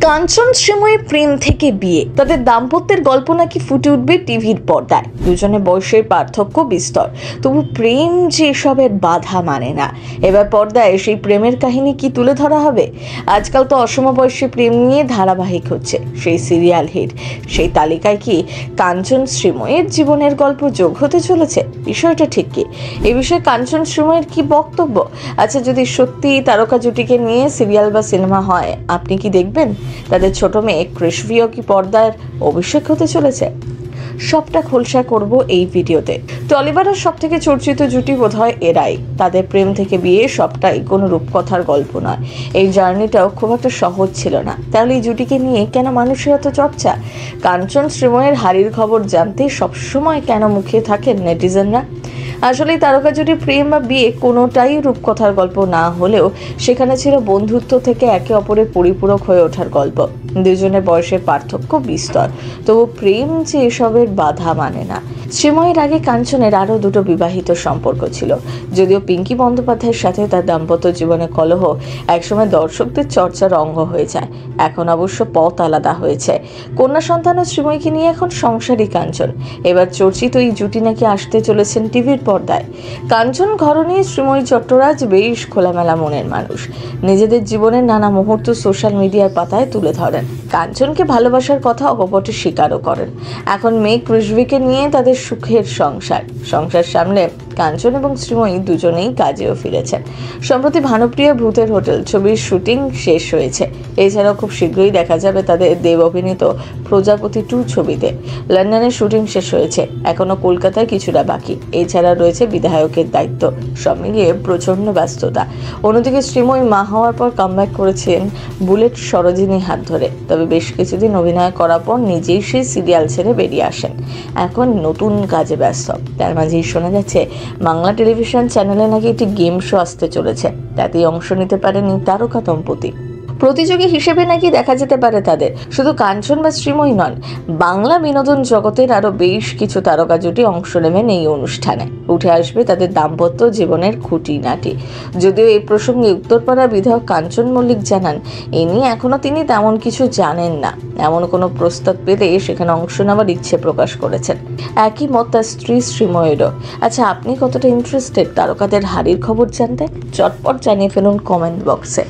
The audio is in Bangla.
কাঞ্চন শ্রীময়ী প্রেম থেকে বিয়ে, তাদের দাম্পত্যের গল্প নাকি ফুটে উঠবে টিভির পর্দায়। দুজনে বয়সের পার্থক্য বিস্তর, তবু প্রেম যে এসবের বাধা মানে না। এবার পর্দায় সেই প্রেমের কাহিনী কি তুলে ধরা হবে? আজকাল তো অসমবয়সী প্রেম নিয়ে ধারাবাহিক হচ্ছে সেই সিরিয়াল হিট। সেই তালিকায় কি কাঞ্চন শ্রীময়ীর জীবনের গল্প যোগ হতে চলেছে? বিষয়টা ঠিক কি? এই বিষয়ে কাঞ্চন শ্রীময়ীর কি বক্তব্য? আচ্ছা, যদি সত্যি তারকা জুটিকে নিয়ে সিরিয়াল বা সিনেমা হয়, আপনি কি দেখবেন? তাদের ছোট মেয়ে কৃষভিও কি পর্দার অভিষেক হতে চলেছে? সবটা খোলসা করব এই ভিডিওতে। টলিউডের সব থেকে চর্চিত জুটি বোধহয় এরাই। তাদের প্রেম থেকে বিয়ে সবটাই কোনো রূপকথার গল্প নয়। এই জার্নিটাও খুব একটা সহজ ছিল না। তাহলে এই জুটিকে নিয়ে কেন মানুষের এত চর্চা? কাঞ্চন শ্রীময়ের হারির খবর জানতে সবসময় কেন মুখিয়ে থাকেন নেটিজেনরা? আসলে তারকা জুটির প্রেম বা বিয়ে কোনোটাই রূপকথার গল্প না হলেও সেখানে ছিল বন্ধুত্ব থেকে একে অপরের পরিপূরক হয়ে ওঠার গল্প। দুজনের বয়সের পার্থক্য বিস্তর, তবু প্রেম যে এসবের বাধা মানে না। শ্রীময়ের আগে কাঞ্চনের আরও দুটো বিবাহিত সম্পর্ক ছিল। যদিও পিঙ্কি বন্দ্যোপাধ্যায়ের সাথে তার দাম্পত্য জীবনে কলহ একসময় দর্শকদের চর্চার অঙ্গ হয়ে যায়। এখন অবশ্য পথ আলাদা হয়েছে। কন্যা সন্তান ও শ্রীময়ীকে নিয়ে এখন সংসারী কাঞ্চন। এবার চর্চিত এই জুটি নাকি আসতে চলেছেন টিভির পর্দায়। কাঞ্চন ঘরণী শ্রীময়ী চট্টরাজ বেশ খোলামেলা মনের মানুষ। নিজেদের জীবনের নানা মুহূর্ত সোশ্যাল মিডিয়ার পাতায় তুলে ধরেন। কাঞ্চনকে ভালোবাসার কথা অকপটে স্বীকারও করেন। এখন মেয়ে কৃষভিকে নিয়ে তাদের সুখের সংসার সামলে কাঞ্চন এবং শ্রীময়ী দুজনেই কাজেও ফিরেছেন। সম্প্রতি ভানুপ্রিয়া ভূতের হোটেল ছবির শুটিং শেষ হয়েছে। এছাড়াও খুব শীঘ্রই দেখা যাবে তাদের দেব অভিনীত প্রজাপতি 2 ছবিতে। লন্ডনে শুটিং শেষ হয়েছে, এখনো কলকাতায় কিছুটা বাকি। এছাড়া রয়েছে বিধায়কের দায়িত্ব। সব মিলিয়ে প্রচন্ড ব্যস্ততা। অন্যদিকে শ্রীময়ী মা হওয়ার পর কামব্যাক করেছেন বুলেট সরোজিনীর হাত ধরে। তবে বেশ কিছুদিন অভিনয় করার পর নিজেই সেই সিরিয়াল ছেড়ে বেরিয়ে আসেন। এখন নতুন কাজে ব্যস্ত। তার মাঝেই শোনা যাচ্ছে বাংলা টেলিভিশন চ্যানেলে নাকি একটি গেম শো আসতে চলেছে। তাতেই অংশ নিতে পারেন এই তারকা দম্পতি। প্রতিযোগী হিসেবে নাকি দেখা যেতে পারে তাদের। শুধু কাঞ্চন বা শ্রীময়ী নন, বাংলা বিনোদন জগতের আরো বেশ কিছু তারকা জুটি অংশ নেবেন এই অনুষ্ঠানে। উঠে আসবে তাদের দাম্পত্য জীবনের খুঁটিনাটি। যদিও এই প্রসঙ্গে উত্তরপাড়া বিধায়ক কাঞ্চন মল্লিক জানান, এ নিয়ে এখনো তিনি তেমন কিছু জানেন না। এমন কোনো প্রস্তাব পেলে সেখানে অংশ নেওয়ার ইচ্ছে প্রকাশ করেছেন। একই মত তার স্ত্রী শ্রীময়ীরও। আচ্ছা, আপনি কতটা ইন্টারেস্টেড তারকাদের হারির খবর জানতে? চটপট জানিয়ে ফেলুন কমেন্ট বক্সে।